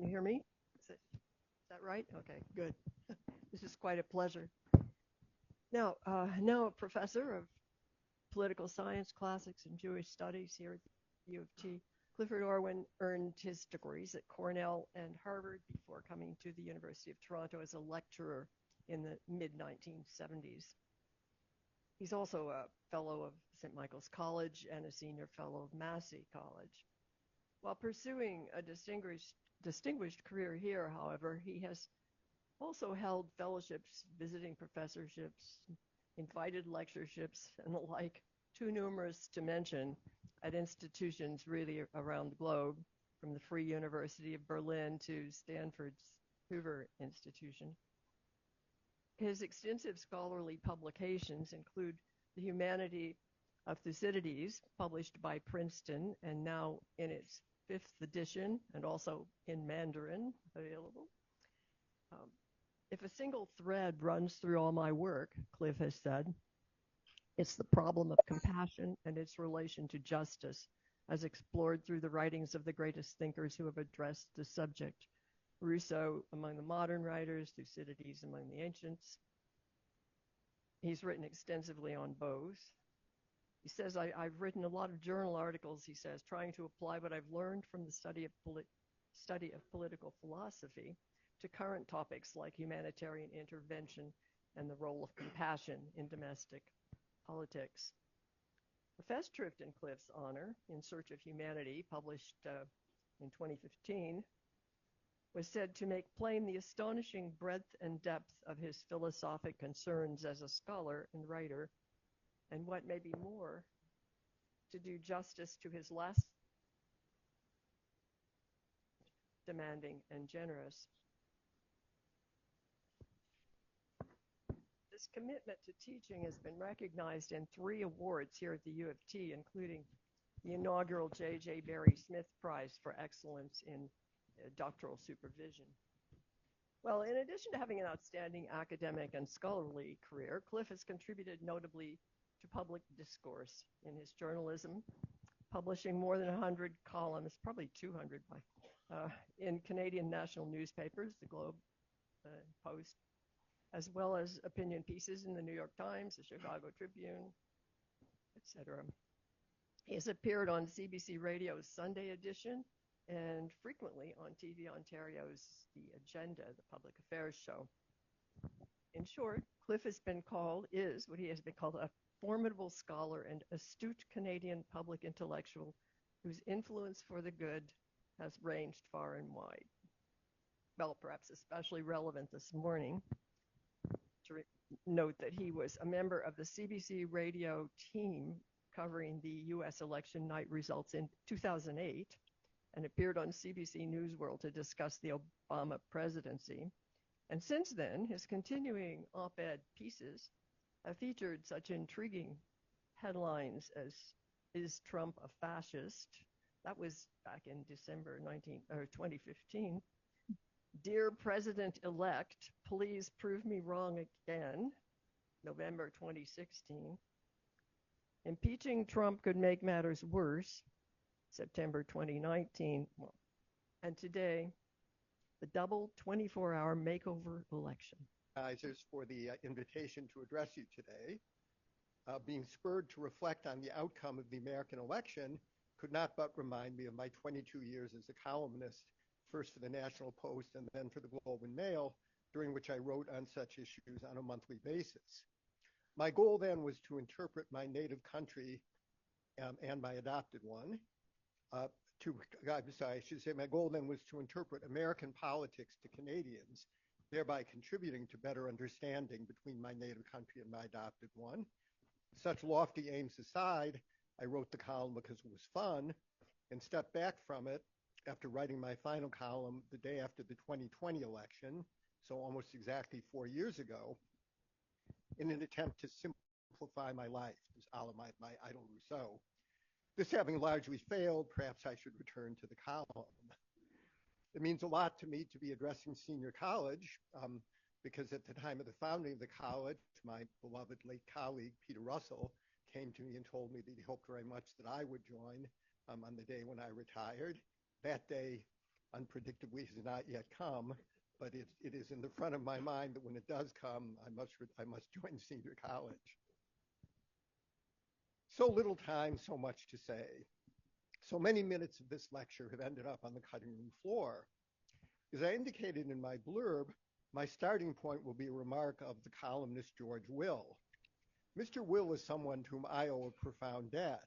hear me? Is that right? Okay, good. This is quite a pleasure. Now a professor of political science, classics, and Jewish studies here at the U of T, Clifford Orwin earned his degrees at Cornell and Harvard before coming to the University of Toronto as a lecturer in the mid-1970s. He's also a fellow of St. Michael's College and a senior fellow of Massey College. While pursuing a distinguished career here, however, he has also held fellowships, visiting professorships, invited lectureships, and the like, too numerous to mention, at institutions really around the globe, from the Free University of Berlin to Stanford's Hoover Institution. His extensive scholarly publications include The Humanity of Thucydides, published by Princeton and now in its 5th edition and also in Mandarin available. If a single thread runs through all my work, Cliff has said, it's the problem of compassion and its relation to justice, as explored through the writings of the greatest thinkers who have addressed the subject. Rousseau among the modern writers, Thucydides among the ancients. He's written extensively on both. He says, I've written a lot of journal articles, he says, trying to apply what I've learned from the study of political philosophy to current topics like humanitarian intervention and the role of compassion in domestic politics. The Festschrift in Cliff's honor, In Search of Humanity, published in 2015, was said to make plain the astonishing breadth and depth of his philosophic concerns as a scholar and writer, and what may be more, to do justice to his less demanding and generous. This commitment to teaching has been recognized in 3 awards here at the U of T, including the inaugural J.J. Barry Smith Prize for Excellence in Doctoral Supervision. Well, in addition to having an outstanding academic and scholarly career, Cliff has contributed notably to public discourse in his journalism, publishing more than 100 columns, probably 200 in Canadian national newspapers, the Globe, Post, as well as opinion pieces in the New York Times, the Chicago Tribune, etc. He has appeared on CBC Radio's Sunday edition and frequently on TV Ontario's The Agenda, the public affairs show. In short, Cliff is what he has been called, a formidable scholar and astute Canadian public intellectual whose influence for the good has ranged far and wide. Well, perhaps especially relevant this morning to note that he was a member of the CBC radio team covering the US election night results in 2008 and appeared on CBC News World to discuss the Obama presidency. And since then, his continuing op-ed pieces have featured such intriguing headlines as Is Trump a Fascist? That was back in December 2015. Dear President-elect, please prove me wrong again, November 2016. Impeaching Trump could make matters worse, September 2019. And today, the double 24-hour makeover election. For the invitation to address you today. Being spurred to reflect on the outcome of the American election could not but remind me of my 22 years as a columnist, first for the National Post and then for the Globe and Mail, during which I wrote on such issues on a monthly basis. My goal then was to interpret my native country and my adopted one. My goal then was to interpret American politics to Canadians, thereby contributing to better understanding between my native country and my adopted one. Such lofty aims aside, I wrote the column because it was fun and stepped back from it after writing my final column the day after the 2020 election, so almost exactly 4 years ago, in an attempt to simplify my life, as a la my idol Rousseau. This having largely failed, perhaps I should return to the column. It means a lot to me to be addressing senior college, because at the time of the founding of the college, my beloved late colleague, Peter Russell, came to me and told me that he hoped very much that I would join on the day when I retired. That day, unpredictably has not yet come, but it is in the front of my mind that when it does come, I must join senior college. So little time, so much to say. So many minutes of this lecture have ended up on the cutting room floor. As I indicated in my blurb, my starting point will be a remark of the columnist George Will. Mr. Will is someone to whom I owe a profound debt.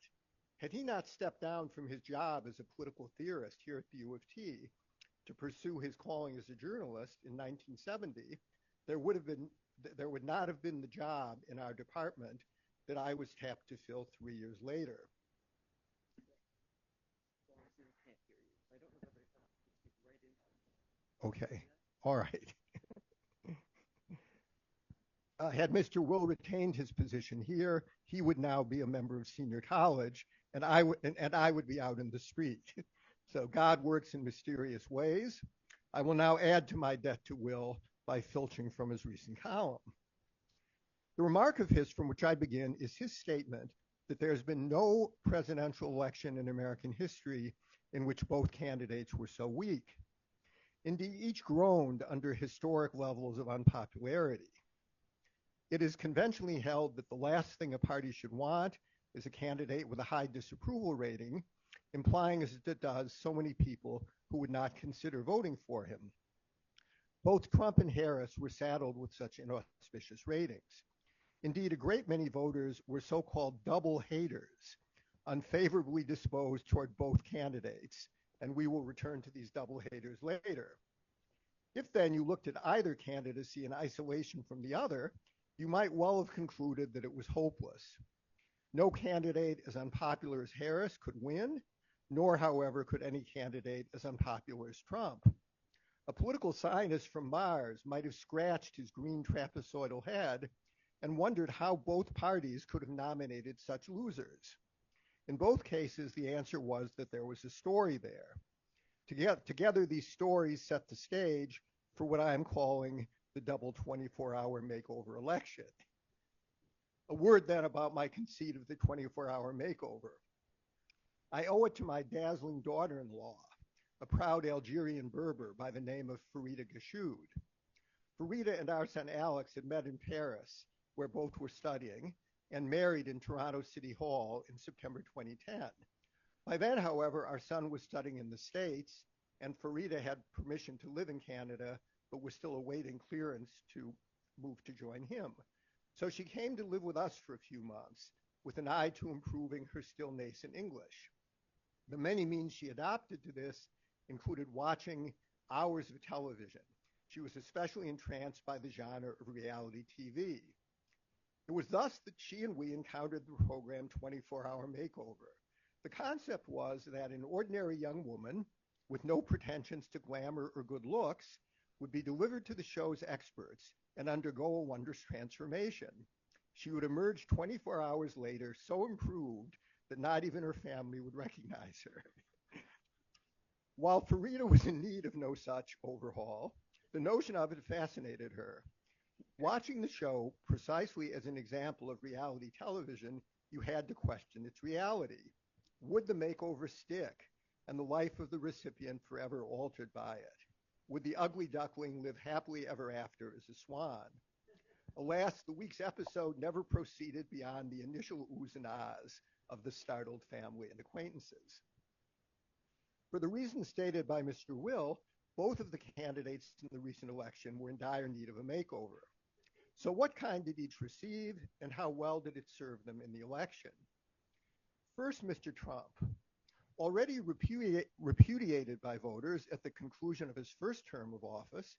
Had he not stepped down from his job as a political theorist here at the U of T to pursue his calling as a journalist in 1970, there would not have been the job in our department that I was tapped to fill 3 years later. Okay, all right. Had Mr. Will retained his position here, he would now be a member of senior college, and I would be out in the street. So God works in mysterious ways. I will now add to my debt to Will by filching from his recent column. The remark of his from which I begin is his statement that there's been no presidential election in American history in which both candidates were so weak. Indeed, each groaned under historic levels of unpopularity. It is conventionally held that the last thing a party should want is a candidate with a high disapproval rating, implying as it does so many people who would not consider voting for him. Both Trump and Harris were saddled with such inauspicious ratings. Indeed, a great many voters were so-called double haters, unfavorably disposed toward both candidates, and we will return to these double haters later. If then you looked at either candidacy in isolation from the other, you might well have concluded that it was hopeless. No candidate as unpopular as Harris could win, nor, however, could any candidate as unpopular as Trump. A political scientist from Mars might have scratched his green trapezoidal head and wondered how both parties could have nominated such losers. In both cases, the answer was that there was a story there. Together, these stories set the stage for what I am calling the double 24-hour makeover election. A word then about my conceit of the 24-hour makeover. I owe it to my dazzling daughter-in-law, a proud Algerian Berber by the name of Farida Gashoud. Farida and our son Alex had met in Paris, where both were studying, and married in Toronto City Hall in September 2010. By then, however, our son was studying in the States, and Farida had permission to live in Canada, but was still awaiting clearance to move to join him. So she came to live with us for a few months, with an eye to improving her still nascent English. The many means she adopted to this included watching hours of television. She was especially entranced by the genre of reality TV. It was thus that she and we encountered the program 24-Hour Makeover. The concept was that an ordinary young woman with no pretensions to glamour or good looks would be delivered to the show's experts and undergo a wondrous transformation. She would emerge 24 hours later so improved that not even her family would recognize her. While Farida was in need of no such overhaul, the notion of it fascinated her. Watching the show precisely as an example of reality television, you had to question its reality. Would the makeover stick and the life of the recipient forever altered by it? Would the ugly duckling live happily ever after as a swan? Alas, the week's episode never proceeded beyond the initial oohs and ahs of the startled family and acquaintances. For the reasons stated by Mr. Will, both of the candidates in the recent election were in dire need of a makeover. So what kind did each receive, and how well did it serve them in the election? First, Mr. Trump. Already repudiated by voters at the conclusion of his first term of office,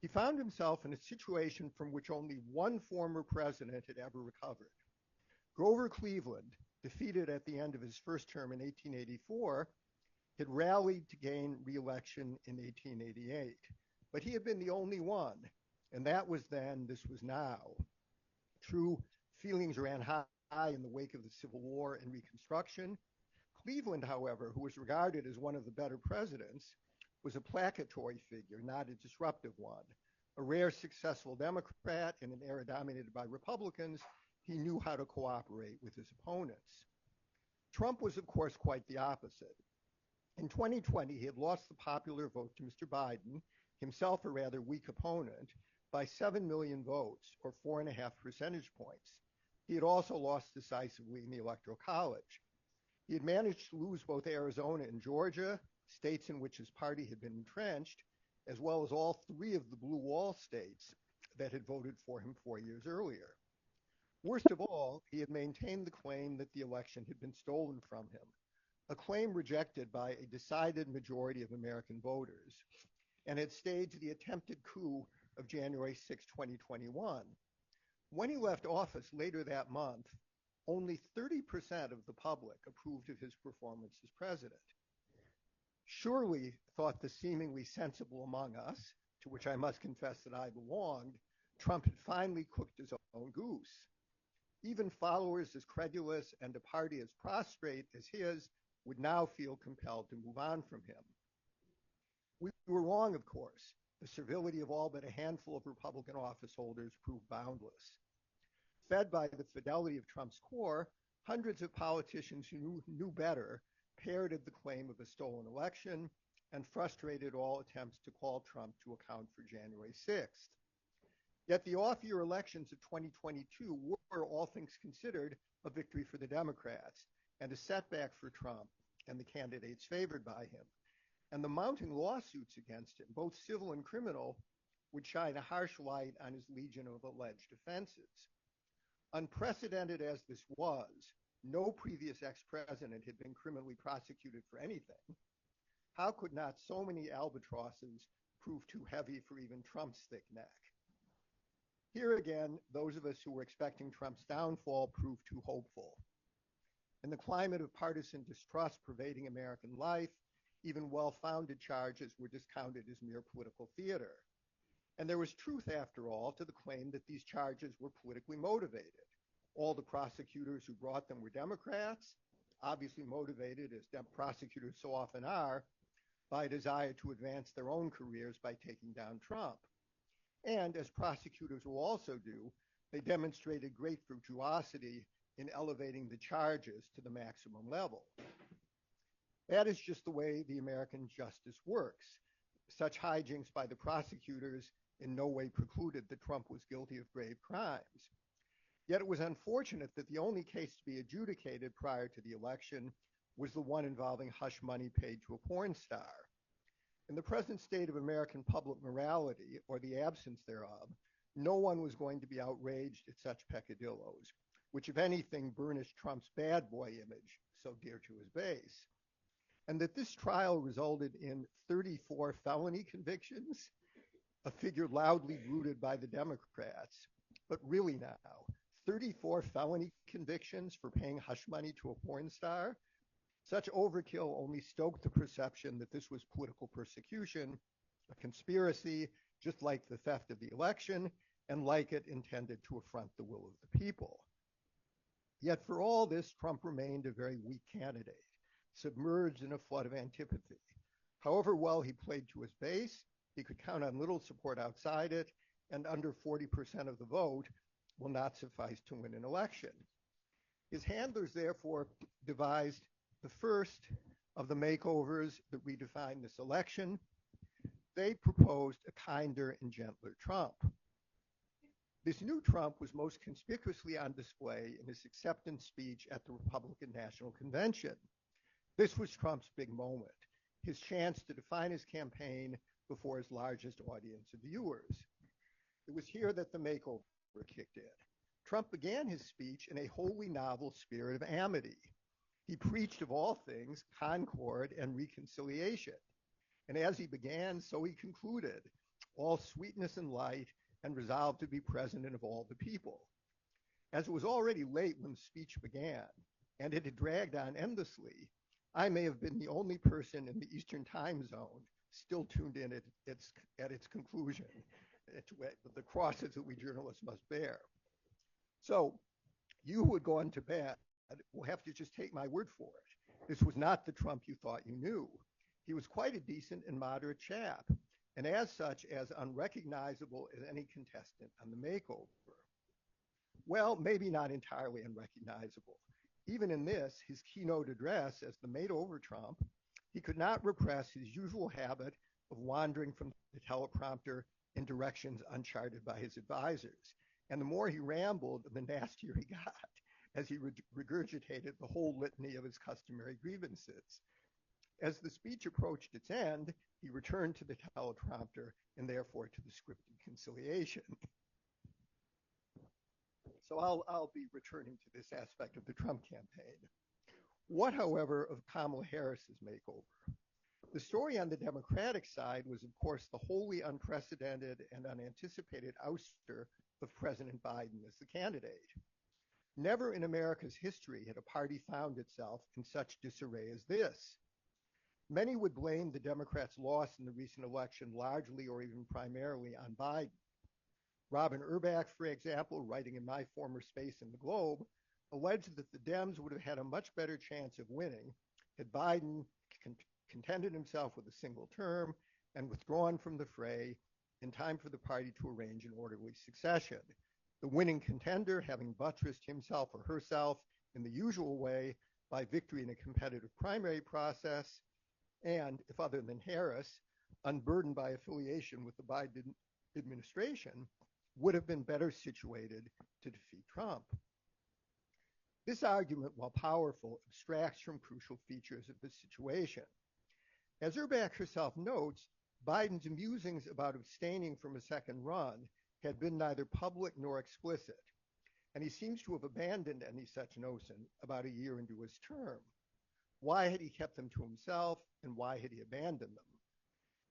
he found himself in a situation from which only one former president had ever recovered. Grover Cleveland, defeated at the end of his first term in 1884, had rallied to gain re-election in 1888. But he had been the only one, and that was then, this was now. True, feelings ran high in the wake of the Civil War and Reconstruction. Cleveland, however, who was regarded as one of the better presidents, was a placatory figure, not a disruptive one. A rare successful Democrat in an era dominated by Republicans, he knew how to cooperate with his opponents. Trump was, of course, quite the opposite. In 2020, he had lost the popular vote to Mr. Biden, himself a rather weak opponent, by 7 million votes, or 4.5 percentage points. He had also lost decisively in the Electoral College. He had managed to lose both Arizona and Georgia, states in which his party had been entrenched, as well as all three of the blue wall states that had voted for him 4 years earlier. Worst of all, he had maintained the claim that the election had been stolen from him, a claim rejected by a decided majority of American voters, and had staged the attempted coup of January 6, 2021. When he left office later that month, only 30% of the public approved of his performance as president. Surely, thought the seemingly sensible among us, to which I must confess that I belonged, Trump had finally cooked his own goose. Even followers as credulous and a party as prostrate as his would now feel compelled to move on from him. We were wrong, of course. The servility of all but a handful of Republican office holders proved boundless. Fed by the fidelity of Trump's core, hundreds of politicians who knew better parroted the claim of a stolen election and frustrated all attempts to call Trump to account for January 6th. Yet the off-year elections of 2022 were, all things considered, a victory for the Democrats and a setback for Trump and the candidates favored by him. And the mounting lawsuits against him, both civil and criminal, would shine a harsh light on his legion of alleged offenses. Unprecedented as this was, no previous ex-president had been criminally prosecuted for anything. How could not so many albatrosses prove too heavy for even Trump's thick neck? Here again, those of us who were expecting Trump's downfall proved too hopeful. In the climate of partisan distrust pervading American life, even well-founded charges were discounted as mere political theater. And there was truth, after all, to the claim that these charges were politically motivated. All the prosecutors who brought them were Democrats, obviously motivated, as prosecutors so often are, by a desire to advance their own careers by taking down Trump. And as prosecutors will also do, they demonstrated great virtuosity in elevating the charges to the maximum level. That is just the way the American justice works. Such hijinks by the prosecutors in no way precluded that Trump was guilty of grave crimes. Yet it was unfortunate that the only case to be adjudicated prior to the election was the one involving hush money paid to a porn star. In the present state of American public morality, or the absence thereof, no one was going to be outraged at such peccadillos, which, if anything, burnished Trump's bad boy image, so dear to his base. And that this trial resulted in 34 felony convictions, a figure loudly bruited by the Democrats. But really now, 34 felony convictions for paying hush money to a porn star? Such overkill only stoked the perception that this was political persecution, a conspiracy, just like the theft of the election, and like it intended to affront the will of the people. Yet for all this, Trump remained a very weak candidate, submerged in a flood of antipathy. However well he played to his base, he could count on little support outside it, and under 40% of the vote will not suffice to win an election. His handlers, therefore, devised the first of the makeovers that redefined this election. They proposed a kinder and gentler Trump. This new Trump was most conspicuously on display in his acceptance speech at the Republican National Convention. This was Trump's big moment, his chance to define his campaign before his largest audience of viewers. It was here that the makeover kicked in. Trump began his speech in a wholly novel spirit of amity. He preached, of all things, concord and reconciliation. And as he began, so he concluded, all sweetness and light, and resolved to be president of all the people. As it was already late when the speech began, and it had dragged on endlessly, I may have been the only person in the Eastern time zone still tuned in at its conclusion, the crosses that we journalists must bear. So you who had gone to bed will have to just take my word for it. This was not the Trump you thought you knew. He was quite a decent and moderate chap, and as such, as unrecognizable as any contestant on the makeover. Well, maybe not entirely unrecognizable. Even in this, his keynote address as the makeover Trump, He could not repress his usual habit of wandering from the teleprompter in directions uncharted by his advisors. And the more he rambled, the nastier he got as he regurgitated the whole litany of his customary grievances. As the speech approached its end, he returned to the teleprompter and therefore to the scripted conciliation. So I'll be returning to this aspect of the Trump campaign. What, however, of Kamala Harris's makeover? The story on the Democratic side was, of course, the wholly unprecedented and unanticipated ouster of President Biden as the candidate. Never in America's history had a party found itself in such disarray as this. Many would blame the Democrats' loss in the recent election largely or even primarily on Biden. Robin Urbach, for example, writing in my former space in the Globe, alleged that the Dems would have had a much better chance of winning had Biden contented himself with a single term and withdrawn from the fray in time for the party to arrange an orderly succession. The winning contender having buttressed himself or herself in the usual way by victory in a competitive primary process, and, if other than Harris, unburdened by affiliation with the Biden administration, would have been better situated to defeat Trump. This argument, while powerful, abstracts from crucial features of the situation. As Urbach herself notes, Biden's musings about abstaining from a second run had been neither public nor explicit, and he seems to have abandoned any such notion about a year into his term. Why had he kept them to himself, and why had he abandoned them?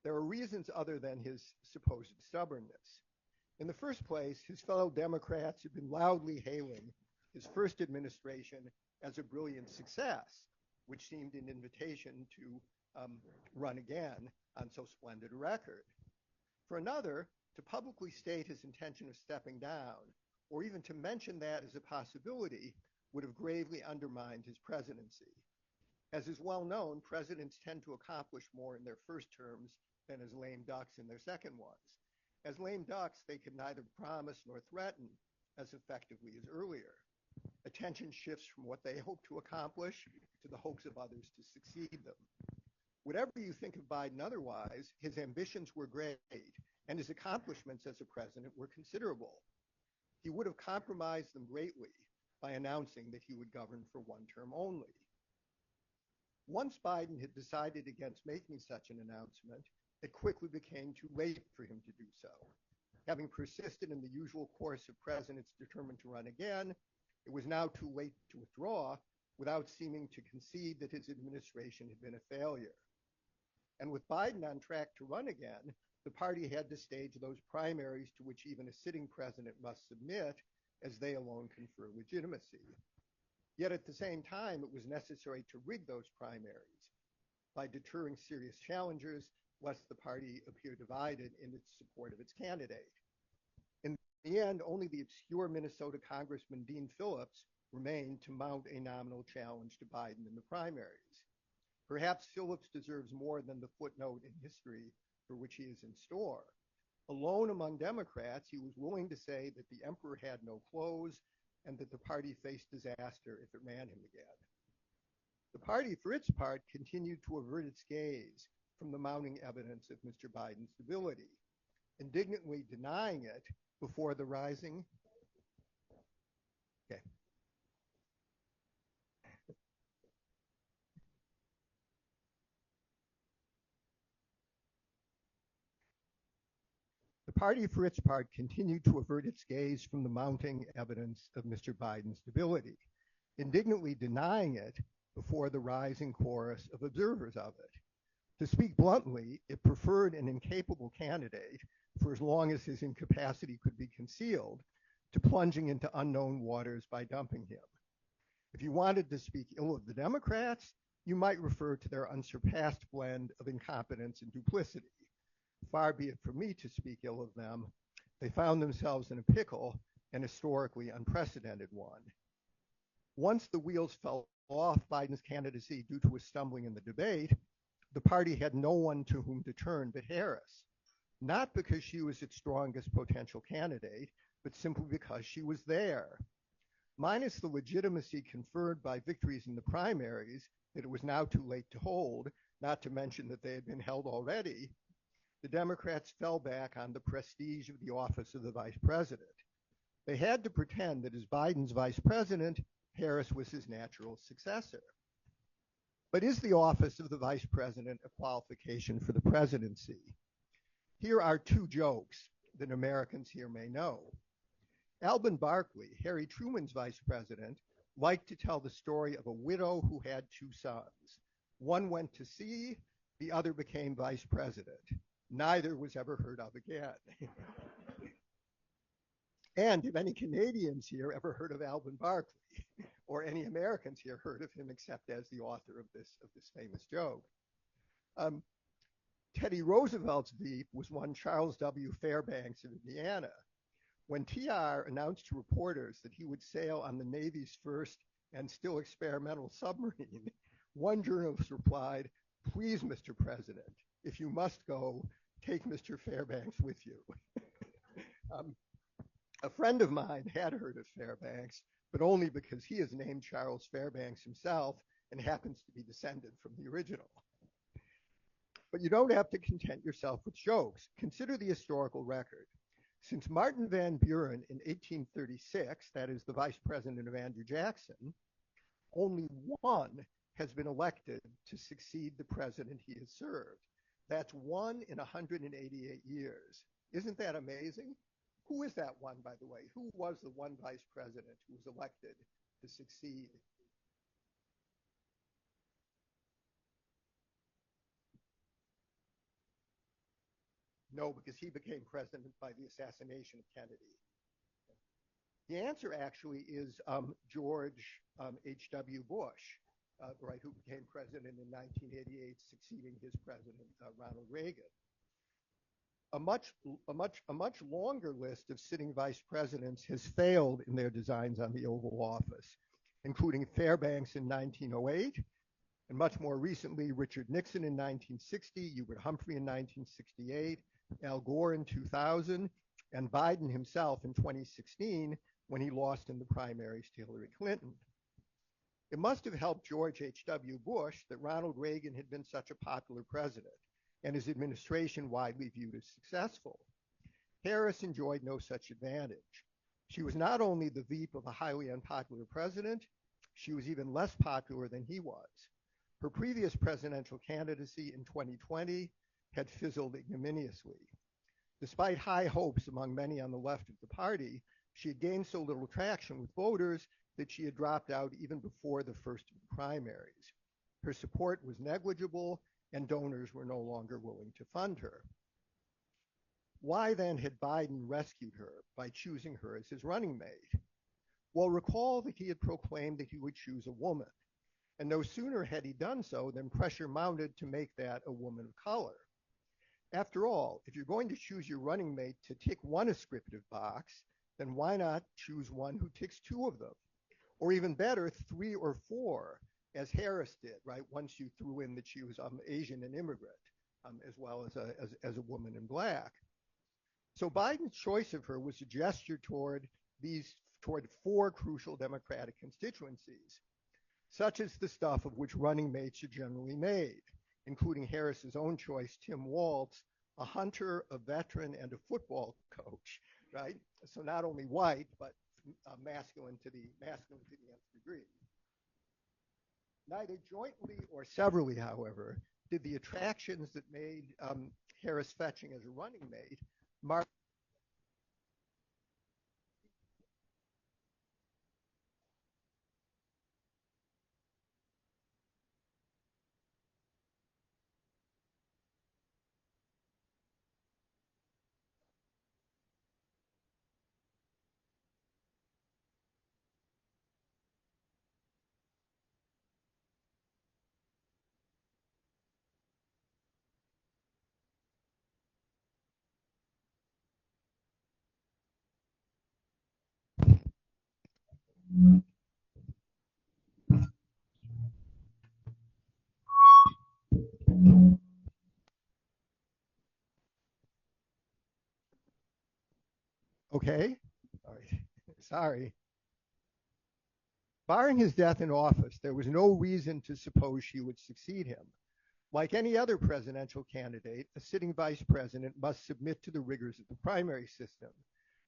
There are reasons other than his supposed stubbornness. In the first place, his fellow Democrats had been loudly hailing his first administration as a brilliant success, which seemed an invitation to run again on so splendid a record. For another, to publicly state his intention of stepping down, or even to mention that as a possibility, would have gravely undermined his presidency. As is well known, presidents tend to accomplish more in their first terms than as lame ducks in their second ones. As lame ducks, they can neither promise nor threaten as effectively as earlier. Attention shifts from what they hope to accomplish to the hopes of others to succeed them. Whatever you think of Biden otherwise, his ambitions were great, and his accomplishments as a president were considerable. He would have compromised them greatly by announcing that he would govern for one term only. Once Biden had decided against making such an announcement, it quickly became too late for him to do so. Having persisted in the usual course of presidents determined to run again, it was now too late to withdraw without seeming to concede that his administration had been a failure. And with Biden on track to run again, the party had to stage those primaries to which even a sitting president must submit, as they alone confer legitimacy. Yet at the same time, it was necessary to rig those primaries by deterring serious challengers, lest the party appear divided in its support of its candidate. In the end, only the obscure Minnesota Congressman Dean Phillips remained to mount a nominal challenge to Biden in the primaries. Perhaps Phillips deserves more than the footnote in history for which he is in store. Alone among Democrats, he was willing to say that the emperor had no clothes and that the party faced disaster if it ran him again. The party, for its part, continued to avert its gaze from the mounting evidence of Mr. Biden's debility, indignantly denying it before the rising. Okay. The party, for its part, continued to avert its gaze from the mounting evidence of Mr. Biden's debility, indignantly denying it before the rising chorus of observers of it. To speak bluntly, it preferred an incapable candidate, for as long as his incapacity could be concealed, to plunging into unknown waters by dumping him. If you wanted to speak ill of the Democrats, you might refer to their unsurpassed blend of incompetence and duplicity. Far be it from me to speak ill of them. They found themselves in a pickle, an historically unprecedented one. Once the wheels fell off Biden's candidacy due to his stumbling in the debate, the party had no one to whom to turn but Harris, not because she was its strongest potential candidate, but simply because she was there. Minus the legitimacy conferred by victories in the primaries that it was now too late to hold, not to mention that they had been held already, the Democrats fell back on the prestige of the office of the vice president. They had to pretend that as Biden's vice president, Harris was his natural successor. But is the office of the vice president a qualification for the presidency? Here are two jokes that Americans here may know. Alvin Barkley, Harry Truman's vice president, liked to tell the story of a widow who had two sons. One went to sea, the other became vice president. Neither was ever heard of again. And if any Canadians here ever heard of Alvin Barkley, or any Americans here heard of him except as the author of this famous joke. Teddy Roosevelt's beef was one Charles W. Fairbanks of Indiana. When TR announced to reporters that he would sail on the Navy's first and still experimental submarine, one journalist replied, "Please, Mr. President, if you must go, take Mr. Fairbanks with you." A friend of mine had heard of Fairbanks, but only because he is named Charles Fairbanks himself and happens to be descended from the original. But you don't have to content yourself with jokes. Consider the historical record. Since Martin Van Buren in 1836, that is the vice president of Andrew Jackson, only one has been elected to succeed the president he has served. That's one in 188 years. Isn't that amazing? Who is that one, by the way? Who was the one vice president who was elected to succeed? No, because he became president by the assassination of Kennedy. The answer actually is George H.W. Bush, right, who became president in 1988, succeeding his president, Ronald Reagan. A much longer list of sitting vice presidents has failed in their designs on the Oval Office, including Fairbanks in 1908, and much more recently, Richard Nixon in 1960, Hubert Humphrey in 1968, Al Gore in 2000, and Biden himself in 2016 when he lost in the primaries to Hillary Clinton. It must have helped George H.W. Bush that Ronald Reagan had been such a popular president and his administration widely viewed as successful. Harris enjoyed no such advantage. She was not only the veep of a highly unpopular president, she was even less popular than he was. Her previous presidential candidacy in 2020 had fizzled ignominiously. Despite high hopes among many on the left of the party, she had gained so little traction with voters that she had dropped out even before the first of the primaries. Her support was negligible, and donors were no longer willing to fund her. Why then had Biden rescued her by choosing her as his running mate? Well, recall that he had proclaimed that he would choose a woman, and no sooner had he done so than pressure mounted to make that a woman of color. After all, if you're going to choose your running mate to tick one ascriptive box, then why not choose one who ticks two of them? Or even better, three or four, as Harris did, right? Once you threw in that she was Asian and immigrant, as well as a woman in black. So Biden's choice of her was a gesture toward four crucial Democratic constituencies, such as the stuff of which running mates are generally made, including Harris's own choice, Tim Walz, a hunter, a veteran, and a football coach, right? So not only white, but masculine to the nth degree. Neither jointly or severally, however, did the attractions that made Harris fetching as a running mate mark. Okay, all right, sorry. Barring his death in office, there was no reason to suppose she would succeed him. Like any other presidential candidate, a sitting vice president must submit to the rigors of the primary system.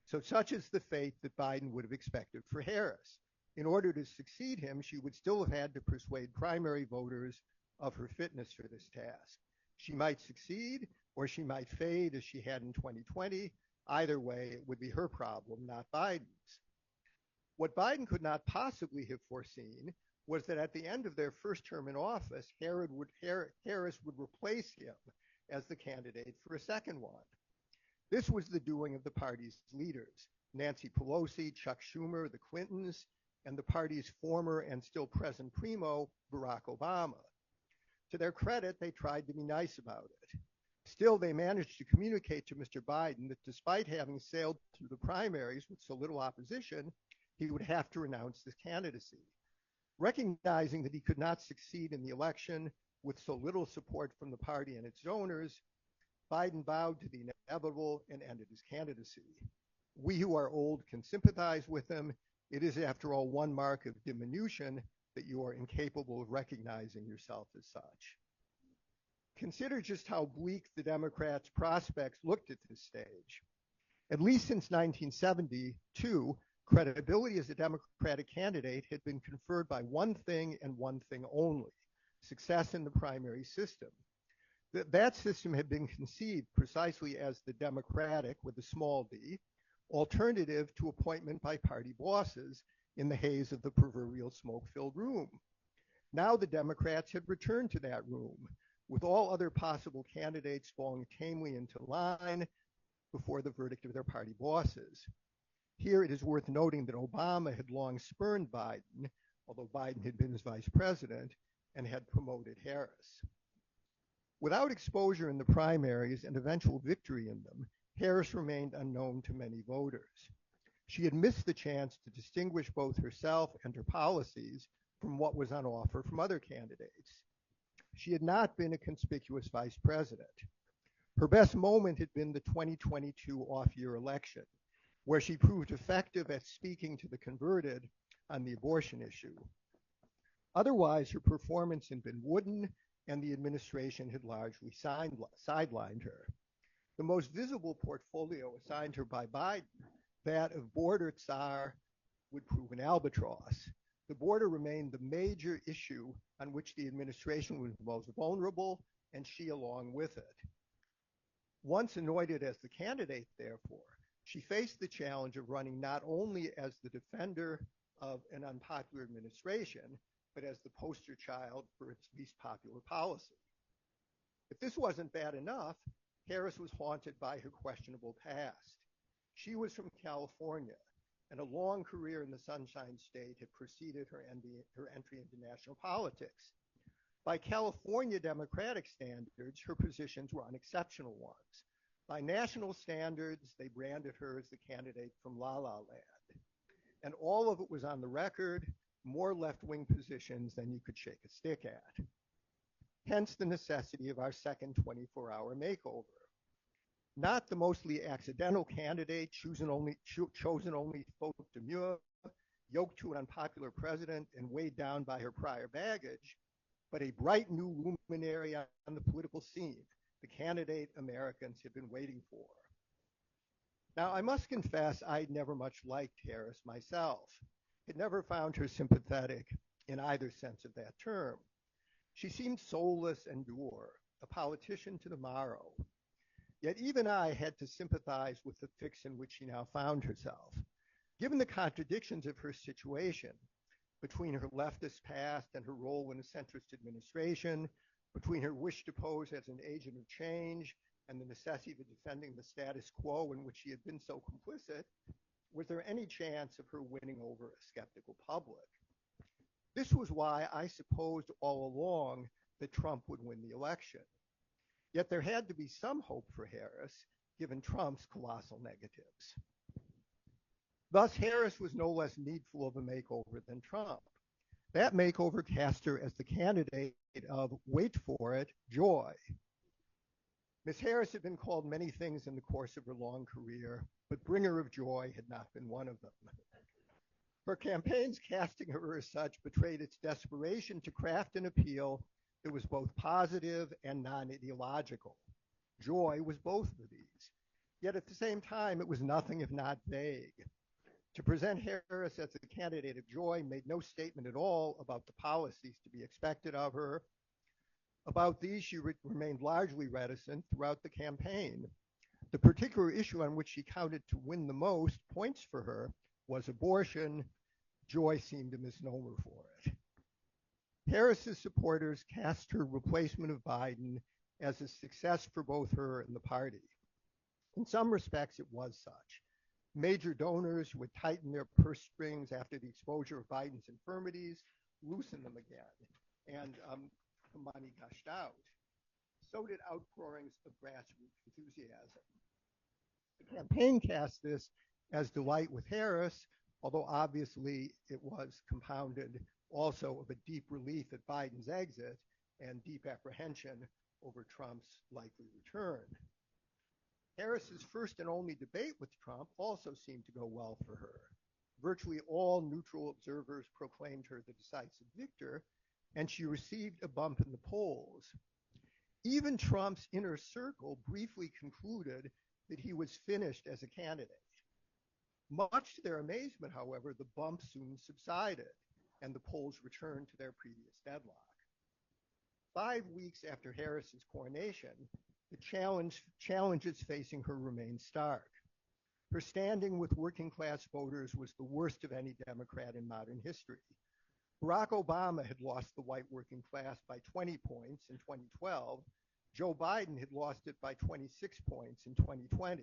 So such is the fate that Biden would have expected for Harris. In order to succeed him, she would still have had to persuade primary voters of her fitness for this task. She might succeed or she might fade as she had in 2020. Either way, it would be her problem, not Biden's. What Biden could not possibly have foreseen was that at the end of their first term in office, Harris would replace him as the candidate for a second one. This was the doing of the party's leaders, Nancy Pelosi, Chuck Schumer, the Clintons, and the party's former and still present primo, Barack Obama. To their credit, they tried to be nice about it. Still, they managed to communicate to Mr. Biden that despite having sailed through the primaries with so little opposition, he would have to renounce his candidacy. Recognizing that he could not succeed in the election with so little support from the party and its donors, Biden bowed to the inevitable and ended his candidacy. We who are old can sympathize with him. It is, after all, one mark of diminution that you are incapable of recognizing yourself as such. Consider just how bleak the Democrats' prospects looked at this stage. At least since 1972, credibility as a Democratic candidate had been conferred by one thing and one thing only: success in the primary system. That system had been conceived precisely as the Democratic, with a small d, alternative to appointment by party bosses in the haze of the proverbial smoke-filled room. Now the Democrats had returned to that room, with all other possible candidates falling tamely into line before the verdict of their party bosses. Here it is worth noting that Obama had long spurned Biden, although Biden had been his vice president, and had promoted Harris. Without exposure in the primaries and eventual victory in them, Harris remained unknown to many voters. She had missed the chance to distinguish both herself and her policies from what was on offer from other candidates. She had not been a conspicuous vice president. Her best moment had been the 2022 off-year election, where she proved effective at speaking to the converted on the abortion issue. Otherwise, her performance had been wooden, and the administration had largely sidelined her. The most visible portfolio assigned her by Biden, that of border czar, would prove an albatross. The border remained the major issue on which the administration was most vulnerable, and she along with it. Once anointed as the candidate, therefore, she faced the challenge of running not only as the defender of an unpopular administration, but as the poster child for its least popular policy. If this wasn't bad enough, Harris was haunted by her questionable past. She was from California, and a long career in the Sunshine State had preceded her entry into national politics. By California Democratic standards, her positions were unexceptional ones. By national standards, they branded her as the candidate from La La Land. And all of it was on the record, more left-wing positions than you could shake a stick at. Hence the necessity of our second 24-hour makeover. Not the mostly accidental candidate chosen only faute de mieux, yoked to an unpopular president and weighed down by her prior baggage, but a bright new luminary on the political scene, the candidate Americans had been waiting for. Now, I must confess I'd never much liked Harris myself. Had never found her sympathetic in either sense of that term. She seemed soulless and dour, a politician to the marrow. Yet even I had to sympathize with the fix in which she now found herself. Given the contradictions of her situation, between her leftist past and her role in a centrist administration, between her wish to pose as an agent of change and the necessity of defending the status quo in which she had been so complicit, was there any chance of her winning over a skeptical public? This was why I supposed all along that Trump would win the election. Yet there had to be some hope for Harris, given Trump's colossal negatives. Thus, Harris was no less needful of a makeover than Trump. That makeover cast her as the candidate of, wait for it, joy. Miss Harris had been called many things in the course of her long career, but bringer of joy had not been one of them. Her campaigns casting her as such betrayed its desperation to craft an appeal It was both positive and non-ideological. Joy was both of these. Yet at the same time, it was nothing if not vague. To present Harris as a candidate of joy made no statement at all about the policies to be expected of her. About these, she remained largely reticent throughout the campaign. The particular issue on which she counted to win the most points for her was abortion. Joy seemed a misnomer for it. Harris's supporters cast her replacement of Biden as a success for both her and the party. In some respects, it was such. Major donors who had tightened their purse strings after the exposure of Biden's infirmities loosened them again, and the money gushed out. So did outpourings of grassroots enthusiasm. The campaign cast this as delight with Harris, although obviously it was compounded also of a deep relief at Biden's exit and deep apprehension over Trump's likely return. Harris's first and only debate with Trump also seemed to go well for her. Virtually all neutral observers proclaimed her the decisive victor, and she received a bump in the polls. Even Trump's inner circle briefly concluded that he was finished as a candidate. Much to their amazement, however, the bump soon subsided, and the polls returned to their previous deadlock. 5 weeks after Harris's coronation, the challenges facing her remained stark. Her standing with working class voters was the worst of any Democrat in modern history. Barack Obama had lost the white working class by 20 points in 2012. Joe Biden had lost it by 26 points in 2020.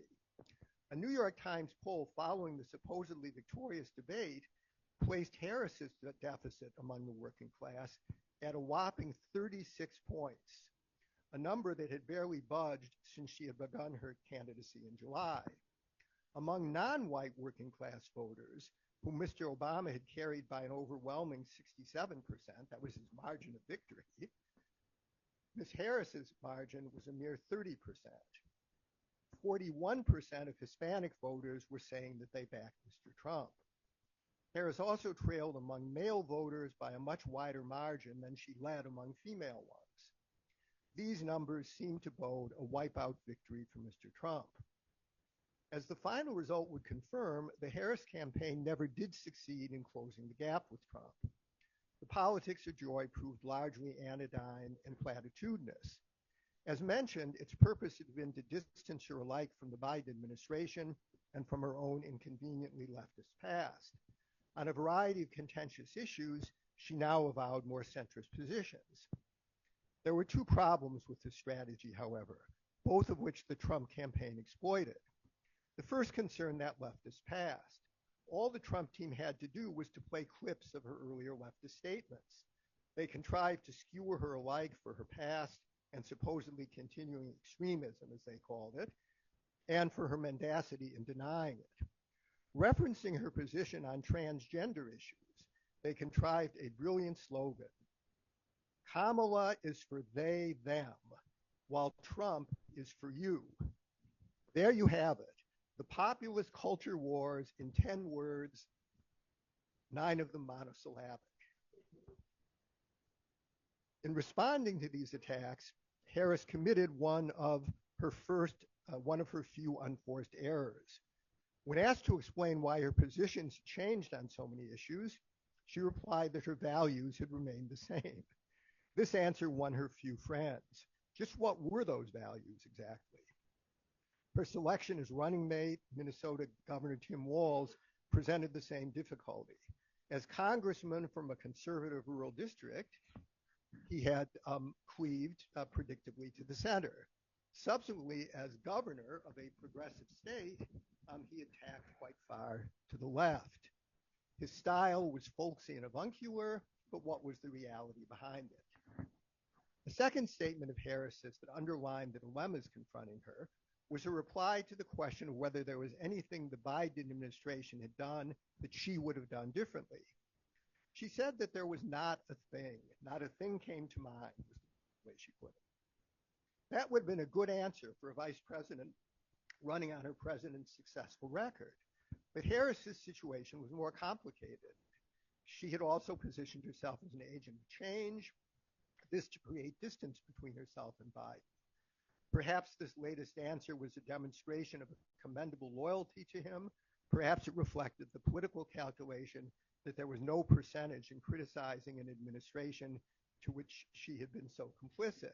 A New York Times poll following the supposedly victorious debate placed Harris's deficit among the working class at a whopping 36 points, a number that had barely budged since she had begun her candidacy in July. Among non-white working class voters, whom Mr. Obama had carried by an overwhelming 67%, that was his margin of victory, Ms. Harris's margin was a mere 30%. 41% of Hispanic voters were saying that they backed Mr. Trump. Harris also trailed among male voters by a much wider margin than she led among female ones. These numbers seem to bode a wipeout victory for Mr. Trump. As the final result would confirm, the Harris campaign never did succeed in closing the gap with Trump. The politics of joy proved largely anodyne and platitudinous. As mentioned, its purpose had been to distance her alike from the Biden administration and from her own inconveniently leftist past. On a variety of contentious issues, she now avowed more centrist positions. There were two problems with this strategy, however, both of which the Trump campaign exploited. The first concerned that leftist past. All the Trump team had to do was to play clips of her earlier leftist statements. They contrived to skewer her alike for her past and supposedly continuing extremism, as they called it, and for her mendacity in denying it. Referencing her position on transgender issues, they contrived a brilliant slogan. Kamala is for they, them, while Trump is for you. There you have it. The populist culture wars in 10 words, 9 of them monosyllabic. In responding to these attacks, Harris committed one of her few unforced errors. When asked to explain why her positions changed on so many issues, she replied that her values had remained the same. This answer won her few friends. Just what were those values exactly? Her selection as running mate, Minnesota Governor Tim Walz, presented the same difficulty. As congressman from a conservative rural district, he had cleaved predictably to the center. Subsequently, as governor of a progressive state, he attacked quite far to the left. His style was folksy and avuncular, but what was the reality behind it? The second statement of Harris's that underlined the dilemmas confronting her was a reply to the question of whether there was anything the Biden administration had done that she would have done differently. She said that there was not a thing came to mind, was the way she put it. That would have been a good answer for a vice president running on her president's successful record. But Harris's situation was more complicated. She had also positioned herself as an agent of change. this to create distance between herself and Biden. Perhaps this latest answer was a demonstration of a commendable loyalty to him. Perhaps it reflected the political calculation that there was no percentage in criticizing an administration to which she had been so complicit.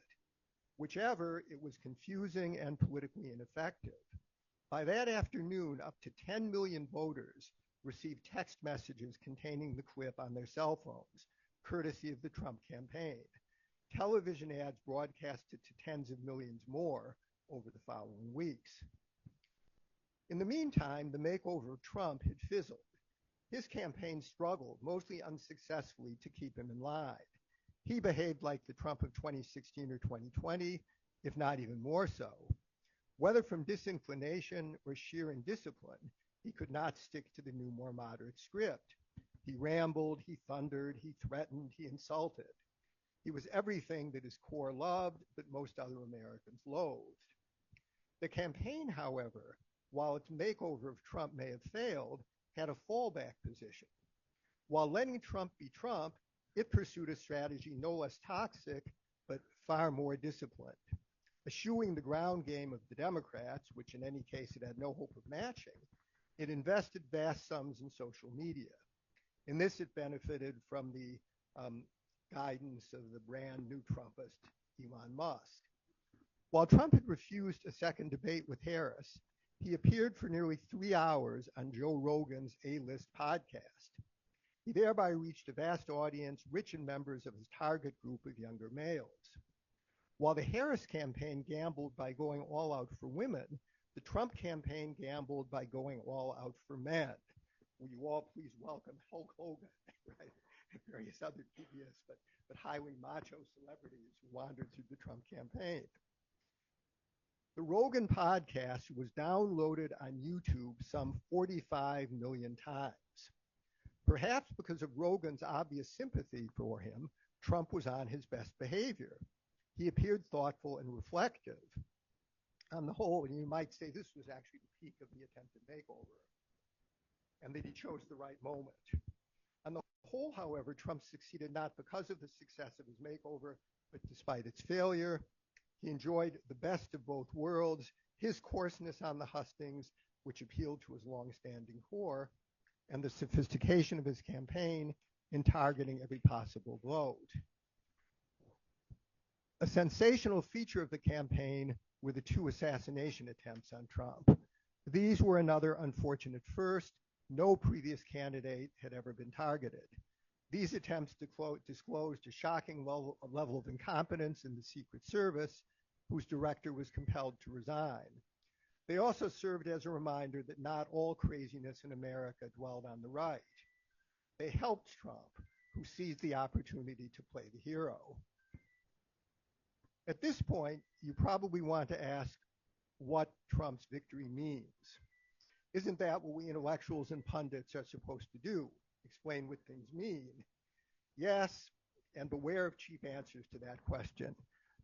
Whichever, it was confusing and politically ineffective. By that afternoon, up to 10 million voters received text messages containing the clip on their cell phones, courtesy of the Trump campaign. Television ads broadcasted to tens of millions more over the following weeks. In the meantime, the makeover of Trump had fizzled. His campaign struggled, mostly unsuccessfully, to keep him in line. He behaved like the Trump of 2016 or 2020, if not even more so. Whether from disinclination or sheer indiscipline, he could not stick to the new, more moderate script. He rambled, he thundered, he threatened, he insulted. He was everything that his core loved, but most other Americans loathed. The campaign, however, while its makeover of Trump may have failed, had a fallback position. While letting Trump be Trump, it pursued a strategy no less toxic, but far more disciplined. Eschewing the ground game of the Democrats, which in any case it had no hope of matching, it invested vast sums in social media. In this, it benefited from the guidance of the brand new Trumpist, Elon Musk. While Trump had refused a second debate with Harris, he appeared for nearly 3 hours on Joe Rogan's A-List podcast. He thereby reached a vast audience, rich in members of his target group of younger males. While the Harris campaign gambled by going all out for women, the Trump campaign gambled by going all out for men. Will you all please welcome Hulk Hogan, right? And various other dubious but highly macho celebrities who wandered through the Trump campaign. The Rogan podcast was downloaded on YouTube some 45 million times. Perhaps because of Rogan's obvious sympathy for him, Trump was on his best behavior. He appeared thoughtful and reflective. On the whole, and you might say this was actually the peak of the attempted makeover, and that he chose the right moment. On the whole, however, Trump succeeded not because of the success of his makeover, but despite its failure. He enjoyed the best of both worlds, his coarseness on the hustings, which appealed to his long-standing core, and the sophistication of his campaign in targeting every possible vote. A sensational feature of the campaign were the 2 assassination attempts on Trump. These were another unfortunate first. No previous candidate had ever been targeted. These attempts disclosed a shocking level of incompetence in the Secret Service, whose director was compelled to resign. They also served as a reminder that not all craziness in America dwelled on the right. They helped Trump, who seized the opportunity to play the hero. At this point, you probably want to ask what Trump's victory means. Isn't that what we intellectuals and pundits are supposed to do? Explain what things mean? Yes, and beware of cheap answers to that question.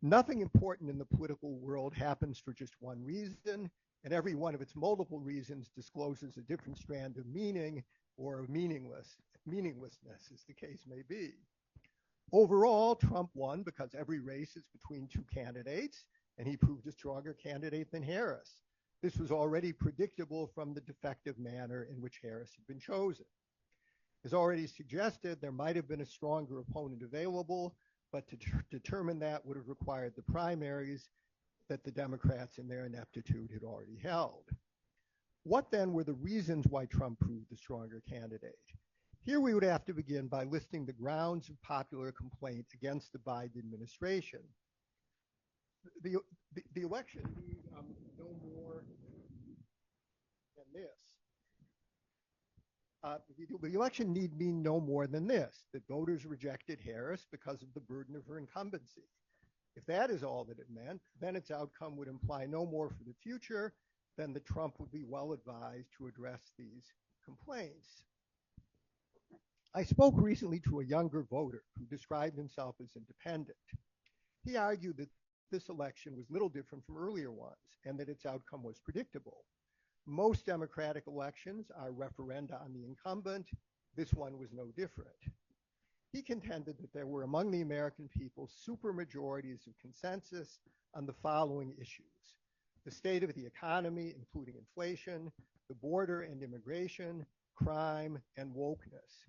Nothing important in the political world happens for just one reason, and every one of its multiple reasons discloses a different strand of meaning or of meaninglessness, as the case may be. Overall, Trump won because every race is between 2 candidates, and he proved a stronger candidate than Harris. This was already predictable from the defective manner in which Harris had been chosen. As already suggested, there might have been a stronger opponent available, but to determine that would have required the primaries that the Democrats in their ineptitude had already held. What then were the reasons why Trump proved the stronger candidate? Here we would have to begin by listing the grounds of popular complaint against the Biden administration. The election need no more than this. The election need mean no more than this, that voters rejected Harris because of the burden of her incumbency. If that is all that it meant, then its outcome would imply no more for the future than that Trump would be well advised to address these complaints. I spoke recently to a younger voter who described himself as independent. He argued that this election was little different from earlier ones and that its outcome was predictable. Most democratic elections are referenda on the incumbent. This one was no different. He contended that there were among the American people supermajorities of consensus on the following issues: the state of the economy, including inflation, the border and immigration, crime, and wokeness.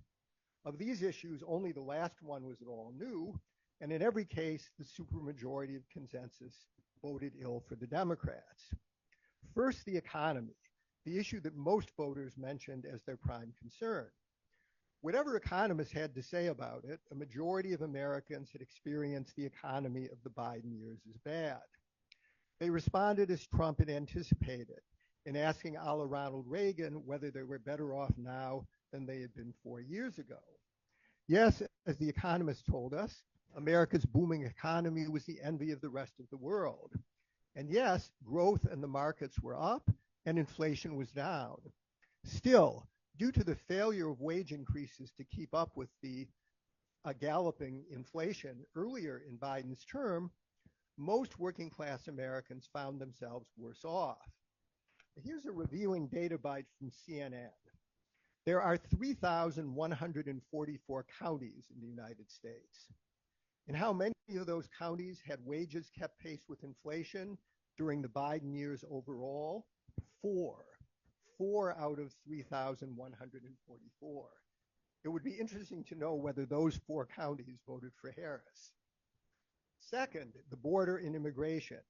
Of these issues, only the last one was at all new, and in every case, the supermajority of consensus voted ill for the Democrats. First, the economy, the issue that most voters mentioned as their prime concern. Whatever economists had to say about it, a majority of Americans had experienced the economy of the Biden years as bad. They responded as Trump had anticipated, in asking a la Ronald Reagan whether they were better off now than they had been 4 years ago. Yes, as the economists told us, America's booming economy was the envy of the rest of the world. And yes, growth and the markets were up and inflation was down. Still, due to the failure of wage increases to keep up with the galloping inflation earlier in Biden's term, most working class Americans found themselves worse off. Here's a revealing data bite from CNN. There are 3,144 counties in the United States. And how many of those counties had wages kept pace with inflation during the Biden years overall? 4. 4 out of 3,144. It would be interesting to know whether those 4 counties voted for Harris. Second, the border and immigration.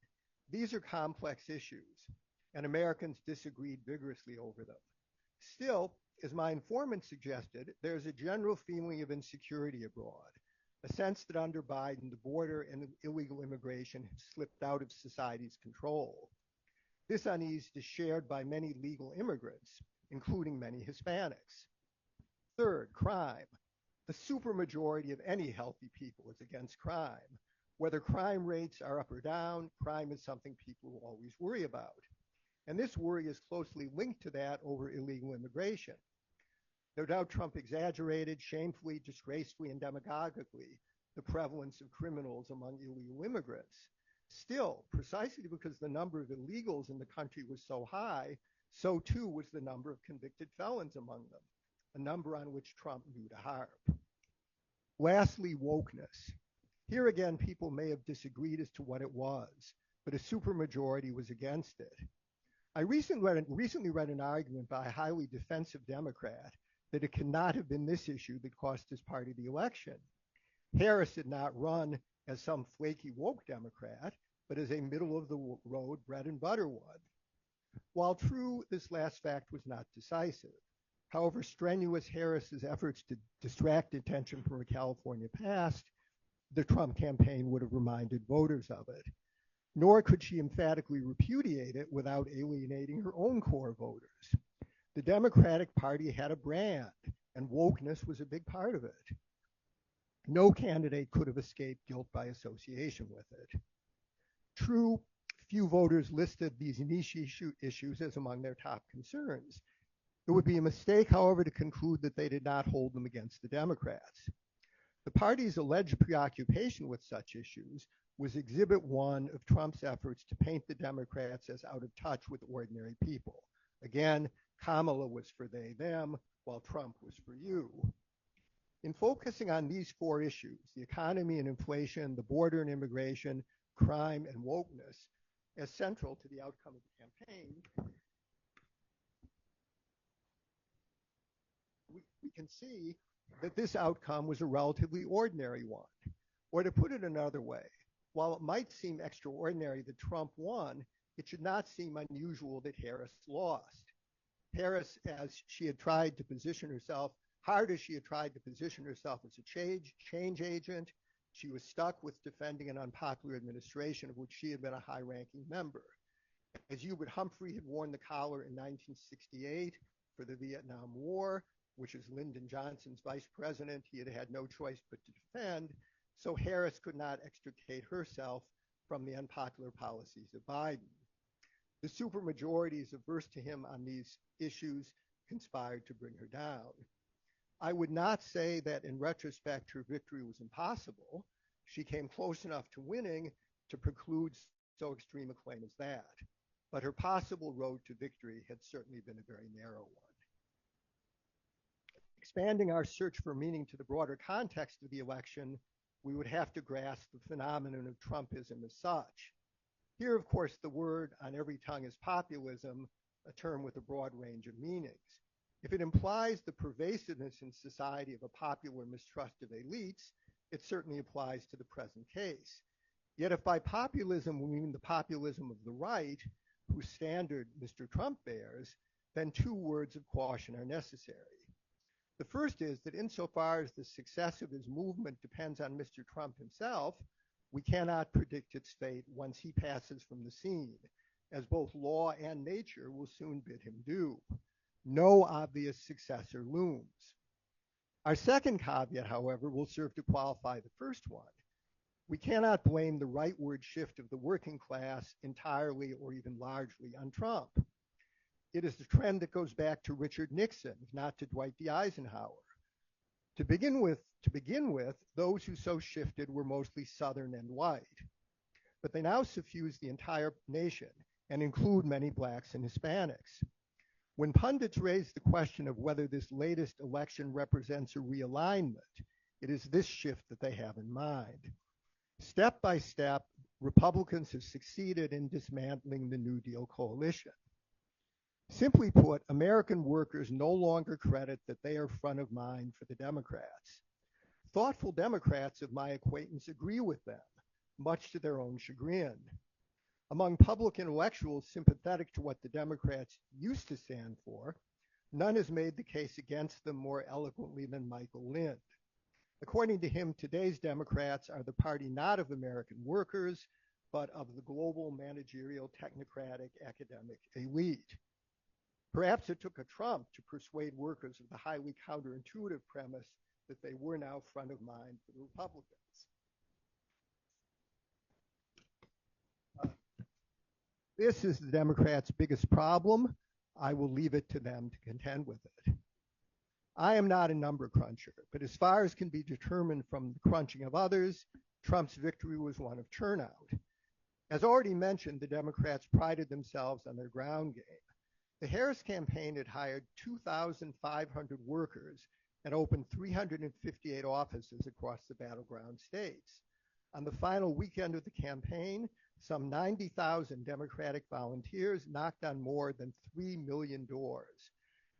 These are complex issues, and Americans disagreed vigorously over them. Still, as my informant suggested, there's a general feeling of insecurity abroad, a sense that under Biden, the border and illegal immigration have slipped out of society's control. This unease is shared by many legal immigrants, including many Hispanics. Third, crime. The supermajority of any healthy people is against crime. Whether crime rates are up or down, crime is something people will always worry about. And this worry is closely linked to that over illegal immigration. No doubt Trump exaggerated shamefully, disgracefully, and demagogically the prevalence of criminals among illegal immigrants. Still, precisely because the number of illegals in the country was so high, so too was the number of convicted felons among them, a number on which Trump knew to harp. Lastly, wokeness. Here again, people may have disagreed as to what it was, but a supermajority was against it. I recently read an argument by a highly defensive Democrat that it cannot have been this issue that cost his party the election. Harris did not run as some flaky woke Democrat, but as a middle-of-the-road bread and butter one. While true, this last fact was not decisive. However strenuous Harris's efforts to distract attention from her California past, the Trump campaign would have reminded voters of it. Nor could she emphatically repudiate it without alienating her own core voters. The Democratic Party had a brand, and wokeness was a big part of it. No candidate could have escaped guilt by association with it. True, few voters listed these niche issues as among their top concerns. It would be a mistake, however, to conclude that they did not hold them against the Democrats. The party's alleged preoccupation with such issues was exhibit one of Trump's efforts to paint the Democrats as out of touch with ordinary people. Again, Kamala was for they, them, while Trump was for you. In focusing on these 4 issues, the economy and inflation, the border and immigration, crime and wokeness, as central to the outcome of the campaign, we can see that this outcome was a relatively ordinary one. Or to put it another way, while it might seem extraordinary that Trump won, it should not seem unusual that Harris lost. Harris, as she had tried to position herself, hard as she had tried to position herself as a change agent, she was stuck with defending an unpopular administration of which she had been a high-ranking member. As Hubert Humphrey had worn the collar in 1968 for the Vietnam War, which as Lyndon Johnson's vice president, he had had no choice but to defend, so Harris could not extricate herself from the unpopular policies of Biden. The supermajorities averse to him on these issues conspired to bring her down. I would not say that in retrospect her victory was impossible. She came close enough to winning to preclude so extreme a claim as that. But her possible road to victory had certainly been a very narrow one. Expanding our search for meaning to the broader context of the election, we would have to grasp the phenomenon of Trumpism as such. Here, of course, the word on every tongue is populism, a term with a broad range of meanings. If it implies the pervasiveness in society of a popular mistrust of elites, it certainly applies to the present case. Yet if by populism we mean the populism of the right, whose standard Mr. Trump bears, then two words of caution are necessary. The first is that insofar as the success of his movement depends on Mr. Trump himself, we cannot predict its fate once he passes from the scene, as both law and nature will soon bid him do. No obvious successor looms. Our second caveat, however, will serve to qualify the first one. We cannot blame the rightward shift of the working class entirely or even largely on Trump. It is the trend that goes back to Richard Nixon, not to Dwight D. Eisenhower. To begin with, those who so shifted were mostly Southern and white, but they now suffuse the entire nation and include many blacks and Hispanics. When pundits raise the question of whether this latest election represents a realignment, it is this shift that they have in mind. Step by step, Republicans have succeeded in dismantling the New Deal coalition. Simply put, American workers no longer credit that they are front of mind for the Democrats. Thoughtful Democrats of my acquaintance agree with them, much to their own chagrin. Among public intellectuals sympathetic to what the Democrats used to stand for, none has made the case against them more eloquently than Michael Lind. According to him, today's Democrats are the party not of American workers, but of the global managerial, technocratic, academic elite. Perhaps it took a Trump to persuade workers of the highly counterintuitive premise that they were now front of mind for the Republicans. This is the Democrats' biggest problem. I will leave it to them to contend with it. I am not a number cruncher, but as far as can be determined from the crunching of others, Trump's victory was one of turnout. As already mentioned, the Democrats prided themselves on their ground game. The Harris campaign had hired 2,500 workers and opened 358 offices across the battleground states. On the final weekend of the campaign, some 90,000 Democratic volunteers knocked on more than 3 million doors,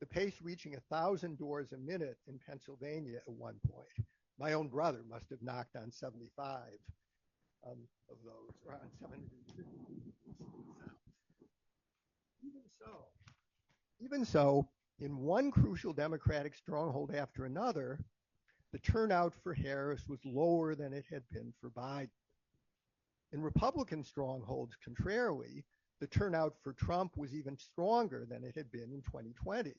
the pace reaching 1,000 doors a minute in Pennsylvania at one point. My own brother must have knocked on 75 of those, or on 750. Even so, in one crucial Democratic stronghold after another, the turnout for Harris was lower than it had been for Biden. In Republican strongholds, contrarily, the turnout for Trump was even stronger than it had been in 2020.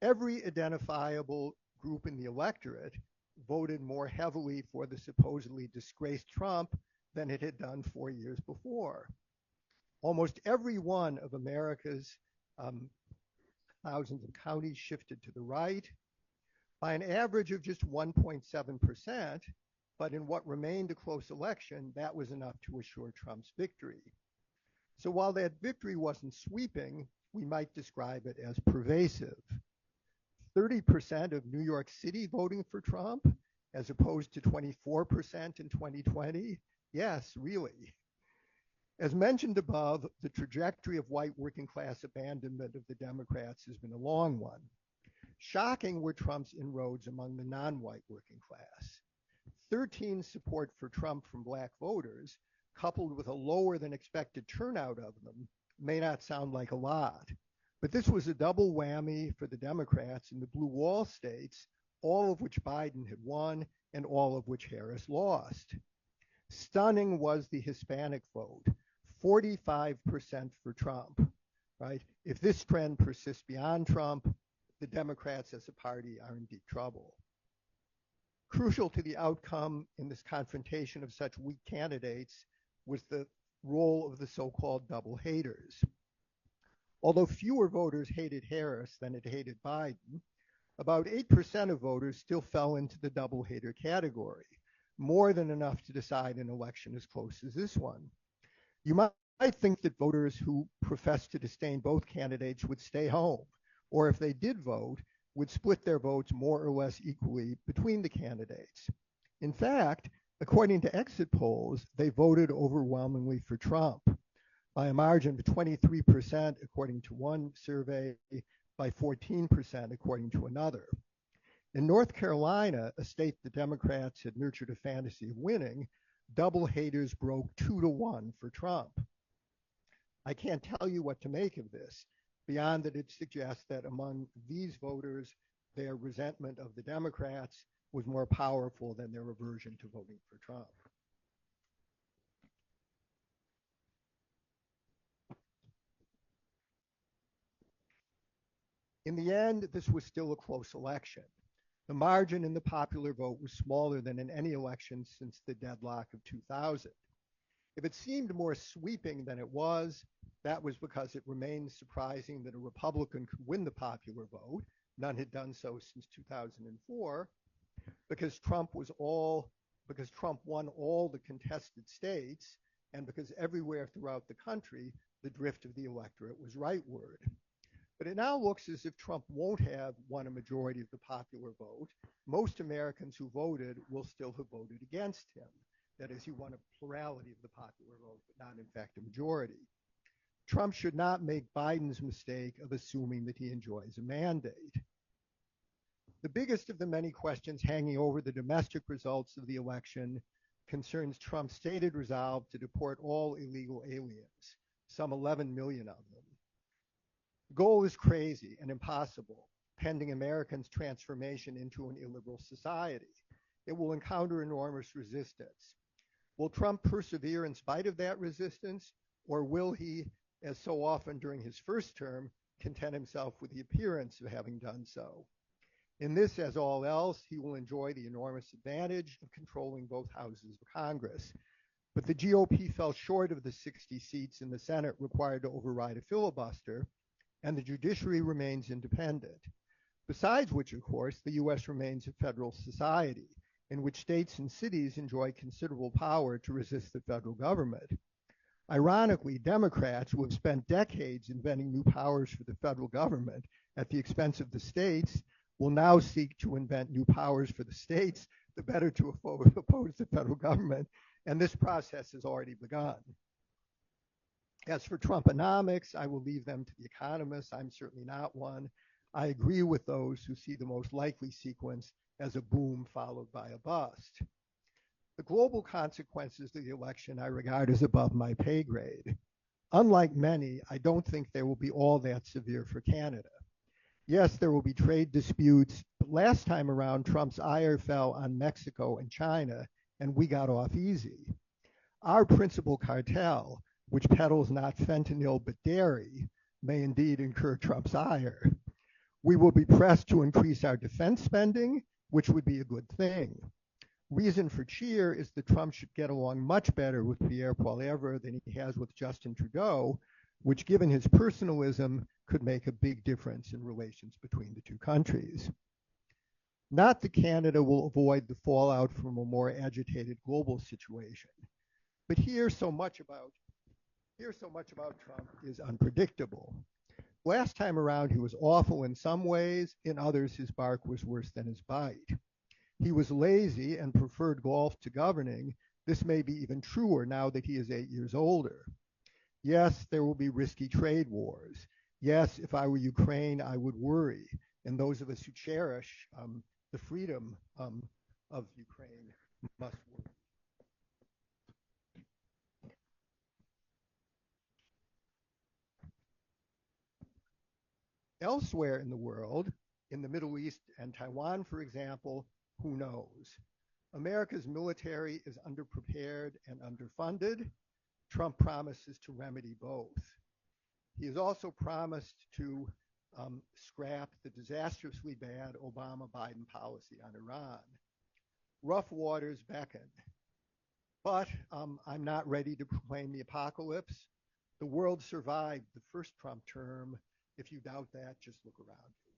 Every identifiable group in the electorate voted more heavily for the supposedly disgraced Trump than it had done 4 years before. Almost every one of America's thousands of counties shifted to the right by an average of just 1.7%, but in what remained a close election, that was enough to assure Trump's victory. So while that victory wasn't sweeping, we might describe it as pervasive. 30% of New York City voting for Trump, as opposed to 24% in 2020? Yes, really. As mentioned above, the trajectory of white working class abandonment of the Democrats has been a long one. Shocking were Trump's inroads among the non-white working class. 13 support for Trump from black voters, coupled with a lower than expected turnout of them, may not sound like a lot. But this was a double whammy for the Democrats in the blue wall states, all of which Biden had won and all of which Harris lost. Stunning was the Hispanic vote, 45% for Trump, right? If this trend persists beyond Trump, the Democrats as a party are in deep trouble. Crucial to the outcome in this confrontation of such weak candidates was the role of the so-called double haters. Although fewer voters hated Harris than had hated Biden, about 8% of voters still fell into the double hater category, more than enough to decide an election as close as this one. You might think that voters who profess to disdain both candidates would stay home, or if they did vote, would split their votes more or less equally between the candidates. In fact, according to exit polls, they voted overwhelmingly for Trump by a margin of 23% according to one survey, by 14% according to another. In North Carolina, a state the Democrats had nurtured a fantasy of winning, double haters broke 2-1 for Trump. I can't tell you what to make of this, beyond that it suggests that among these voters, their resentment of the Democrats was more powerful than their aversion to voting for Trump. In the end, this was still a close election. The margin in the popular vote was smaller than in any election since the deadlock of 2000. If it seemed more sweeping than it was, that was because it remained surprising that a Republican could win the popular vote. None had done so since 2004, because Trump won all the contested states, and because everywhere throughout the country, the drift of the electorate was rightward. But it now looks as if Trump won't have won a majority of the popular vote. Most Americans who voted will still have voted against him. That is, he won a plurality of the popular vote, but not in fact a majority. Trump should not make Biden's mistake of assuming that he enjoys a mandate. The biggest of the many questions hanging over the domestic results of the election concerns Trump's stated resolve to deport all illegal aliens, some 11 million of them. The goal is crazy and impossible, pending Americans' transformation into an illiberal society. It will encounter enormous resistance. Will Trump persevere in spite of that resistance, or will he, as so often during his first term, content himself with the appearance of having done so? In this, as all else, he will enjoy the enormous advantage of controlling both houses of Congress. But the GOP fell short of the 60 seats in the Senate required to override a filibuster, and the judiciary remains independent. Besides which, of course, the U.S. remains a federal society in which states and cities enjoy considerable power to resist the federal government. Ironically, Democrats, who have spent decades inventing new powers for the federal government at the expense of the states, will now seek to invent new powers for the states, the better to oppose the federal government, and this process has already begun. As for Trumponomics, I will leave them to the economists. I'm certainly not one. I agree with those who see the most likely sequence as a boom followed by a bust. The global consequences of the election I regard as above my pay grade. Unlike many, I don't think they will be all that severe for Canada. Yes, there will be trade disputes, but last time around, Trump's ire fell on Mexico and China, and we got off easy. Our principal cartel, which peddles not fentanyl but dairy, may indeed incur Trump's ire. We will be pressed to increase our defense spending, which would be a good thing. Reason for cheer is that Trump should get along much better with Pierre Poilievre than he has with Justin Trudeau, which, given his personalism, could make a big difference in relations between the two countries. Not that Canada will avoid the fallout from a more agitated global situation, but here so much about Trump is unpredictable. Last time around, he was awful in some ways. In others, his bark was worse than his bite. He was lazy and preferred golf to governing. This may be even truer now that he is 8 years older. Yes, there will be risky trade wars. Yes, if I were Ukraine, I would worry. And those of us who cherish the freedom of Ukraine must worry. Elsewhere in the world, in the Middle East and Taiwan, for example, who knows? America's military is underprepared and underfunded. Trump promises to remedy both. He has also promised to scrap the disastrously bad Obama-Biden policy on Iran. Rough waters beckon, but I'm not ready to proclaim the apocalypse. The world survived the first Trump term. If you doubt that, just look around you.